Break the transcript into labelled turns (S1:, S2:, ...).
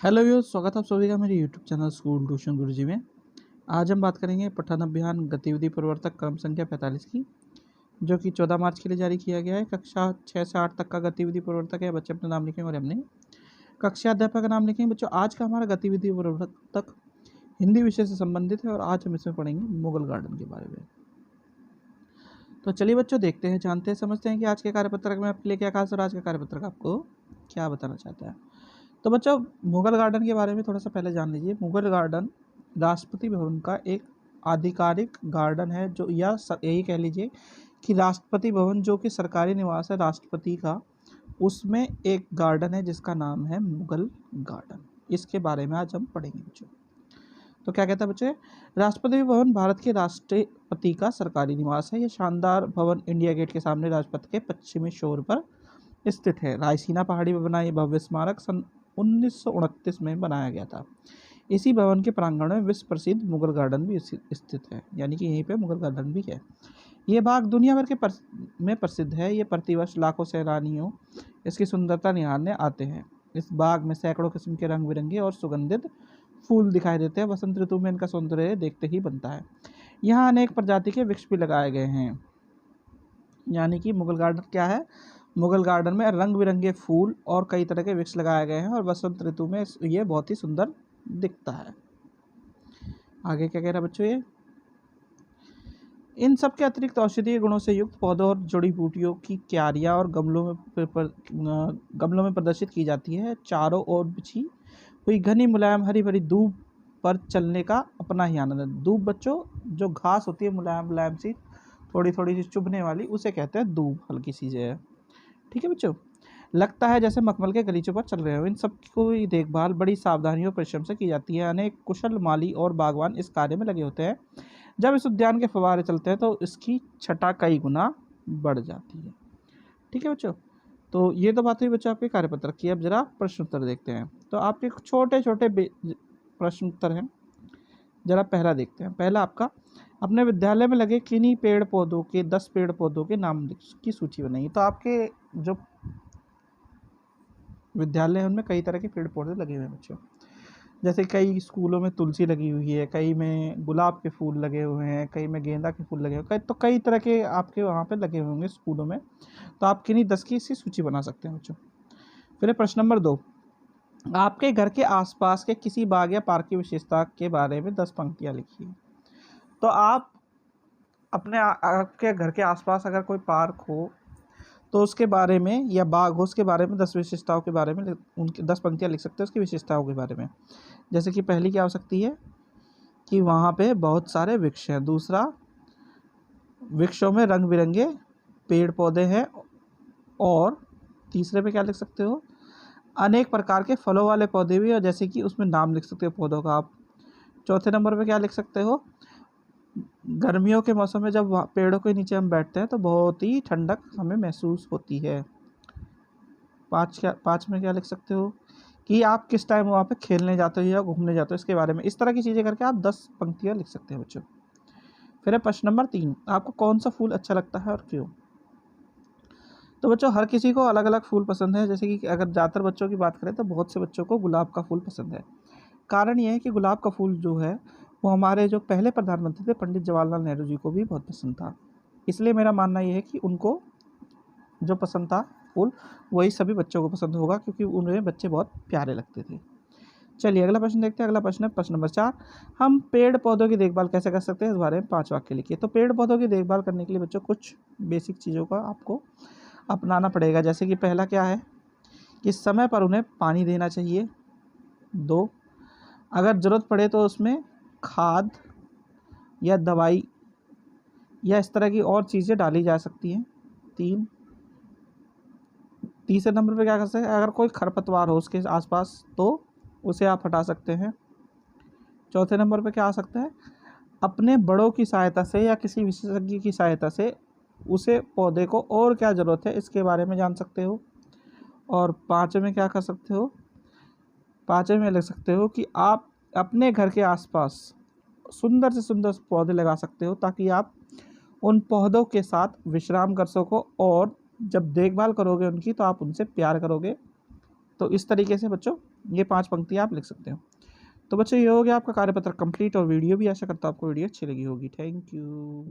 S1: Hello viewers, स्वागत है आप सभी का मेरे यूट्यूब चैनल स्कूल ट्यूशन गुरुजी में। आज हम बात करेंगे पठन अभियान गतिविधि प्रवर्तक क्रम संख्या 45 की, जो कि 14 मार्च के लिए जारी किया गया है। कक्षा 6 से 8 तक का गतिविधि प्रवर्तक है। बच्चे अपना नाम लिखेंगे और हमने कक्षा अध्यापक का नाम लिखेंगे। बच्चों, आज का हमारा गतिविधि प्रवर्तक हिंदी विषय से संबंधित है और आज हम इसमें पढ़ेंगे मुगल गार्डन के बारे में। तो चलिए बच्चों, देखते हैं, जानते हैं, समझते हैं कि आज के कार्यपत्रक में आपके लिए क्या खास और आज का कार्यपत्रक आपको क्या बताना चाहता है। तो बच्चों, मुगल गार्डन के बारे में थोड़ा सा पहले जान लीजिए। मुगल गार्डन राष्ट्रपति भवन का एक आधिकारिक गार्डन है, जो या यही कह लीजिए कि राष्ट्रपति भवन जो कि सरकारी निवास है राष्ट्रपति का, उसमें एक गार्डन है जिसका नाम है मुगल गार्डन। इसके बारे में आज हम पढ़ेंगे बच्चों। तो क्या कहता है बच्चे, राष्ट्रपति भवन भारत के राष्ट्रपति का सरकारी निवास है। यह शानदार भवन इंडिया गेट के सामने राजपथ के पश्चिमी शोर पर स्थित है। रायसीना पहाड़ी पर बना यह भव्य स्मारक सन 1929 में बनाया गया था। इसी भवन के प्रांगण में विश्व प्रसिद्ध मुगल गार्डन भी स्थित है, यानी कि यहीं पे मुगल गार्डन भी है। ये बाग दुनिया भर के में प्रसिद्ध है। ये प्रतिवर्ष लाखों सैलानियों इसकी सुंदरता निहारने आते हैं। इस बाग में सैकड़ों किस्म के रंग बिरंगे और सुगंधित फूल दिखाई देते हैं। वसंत ऋतु में इनका सौंदर्य देखते ही बनता है। यहाँ अनेक प्रजाति के वृक्ष भी लगाए गए हैं। यानी कि मुगल गार्डन क्या है, मुगल गार्डन में रंग बिरंगे फूल और कई तरह के वृक्ष लगाए गए हैं और वसंत ऋतु में ये बहुत ही सुंदर दिखता है। आगे क्या कह रहा है बच्चों, ये इन सब के अतिरिक्त औषधीय गुणों से युक्त पौधों और जड़ी बूटियों की क्यारियां और गमलों में प्रदर्शित की जाती है। चारों ओर बिछी हुई घनी मुलायम हरी भरी दूब पर चलने का अपना ही आनंद है। दूब बच्चों, जो घास होती है मुलायम मुलायम सी, थोड़ी थोड़ी सी चुभने वाली, उसे कहते हैं दूब, हल्की सी है। ठीक है बच्चों, लगता है जैसे मखमल के गलीचों पर चल रहे हो। इन सब की देखभाल बड़ी सावधानी और परिश्रम से की जाती है। अनेक कुशल माली और बागवान इस कार्य में लगे होते हैं। जब इस उद्यान के फव्वारे चलते हैं तो इसकी छटा कई गुना बढ़ जाती है। ठीक है बच्चों, तो ये तो बात हुई बच्चों आपके कार्यपत्रक की। अब जरा प्रश्न उत्तर देखते हैं। तो आपके छोटे छोटे प्रश्न उत्तर हैं, जरा पहला देखते हैं। पहला आपका, अपने विद्यालय में लगे किन्हीं पेड़ पौधों के 10 पेड़ पौधों के नाम की सूची बनाइए। तो आपके जो विद्यालय है उनमें कई तरह के पेड़ पौधे लगे हुए हैं बच्चों। जैसे कई स्कूलों में तुलसी लगी हुई है, कई में गुलाब के फूल लगे हुए हैं, कई में गेंदा के फूल लगे हुए हैं, तो कई तरह के आपके वहाँ पे लगे होंगे स्कूलों में। तो आप किन्हीं 10 की इसी सूची बना सकते हैं बच्चों। फिर प्रश्न नंबर 2, आपके घर के आसपास के किसी बाग या पार्क की विशेषता के बारे में 10 पंक्तियाँ लिखिए। तो आप आपके घर के आसपास अगर कोई पार्क हो तो उसके बारे में, या बाग हो उसके बारे में 10 विशेषताओं के बारे में उनकी 10 पंक्तियाँ लिख सकते हैं उसकी विशेषताओं के बारे में। जैसे कि पहली क्या हो सकती है कि वहाँ पे बहुत सारे वृक्ष हैं। दूसरा, वृक्षों में रंग बिरंगे पेड़ पौधे हैं। और तीसरे पे क्या लिख सकते हो, अनेक प्रकार के फलों वाले पौधे भी, और जैसे कि उसमें नाम लिख सकते हो पौधों का आप। चौथे नंबर पे क्या लिख सकते हो, गर्मियों के मौसम में जब पेड़ों के नीचे हम बैठते हैं तो बहुत ही ठंडक हमें महसूस होती है। पाँच में क्या लिख सकते हो कि आप किस टाइम वहाँ पे खेलने जाते हो या घूमने जाते हो, इसके बारे में। इस तरह की चीज़ें करके आप 10 पंक्तियाँ लिख सकते हैं बच्चों। फिर है प्रश्न नंबर 3, आपको कौन सा फूल अच्छा लगता है और क्यों। तो बच्चों, हर किसी को अलग अलग फूल पसंद है। जैसे कि अगर ज़्यादातर बच्चों की बात करें तो बहुत से बच्चों को गुलाब का फूल पसंद है। कारण यह है कि गुलाब का फूल जो है वो हमारे जो पहले प्रधानमंत्री थे पंडित जवाहरलाल नेहरू जी को भी बहुत पसंद था। इसलिए मेरा मानना यह है कि उनको जो पसंद था फूल, वही सभी बच्चों को पसंद होगा, क्योंकि उन्हें बच्चे बहुत प्यारे लगते थे। चलिए अगला प्रश्न देखते हैं। अगला प्रश्न है प्रश्न नंबर 4, हम पेड़ पौधों की देखभाल कैसे कर सकते हैं, इस बारे में 5 वाक्य लिखिए। तो पेड़ पौधों की देखभाल करने के लिए बच्चों कुछ बेसिक चीज़ों का आपको अपनाना पड़ेगा। जैसे कि पहला क्या है कि समय पर उन्हें पानी देना चाहिए। 2, अगर ज़रूरत पड़े तो उसमें खाद या दवाई या इस तरह की और चीज़ें डाली जा सकती हैं। 3, तीसरे नंबर पे क्या कर सकते हैं, अगर कोई खरपतवार हो उसके आसपास तो उसे आप हटा सकते हैं। चौथे नंबर पे क्या आ सकता है, अपने बड़ों की सहायता से या किसी विशेषज्ञ की सहायता से उसे पौधे को और क्या ज़रूरत है इसके बारे में जान सकते हो। और 5वें में क्या कर सकते हो, 5वें में लिख सकते हो कि आप अपने घर के आसपास सुंदर से सुंदर पौधे लगा सकते हो, ताकि आप उन पौधों के साथ विश्राम कर सको, और जब देखभाल करोगे उनकी तो आप उनसे प्यार करोगे। तो इस तरीके से बच्चों ये 5 पंक्तियाँ आप लिख सकते हो। तो बच्चों ये हो गया आपका कार्यपत्र कंप्लीट और वीडियो भी, आशा करता हूँ आपको वीडियो अच्छी लगी होगी। Thank you.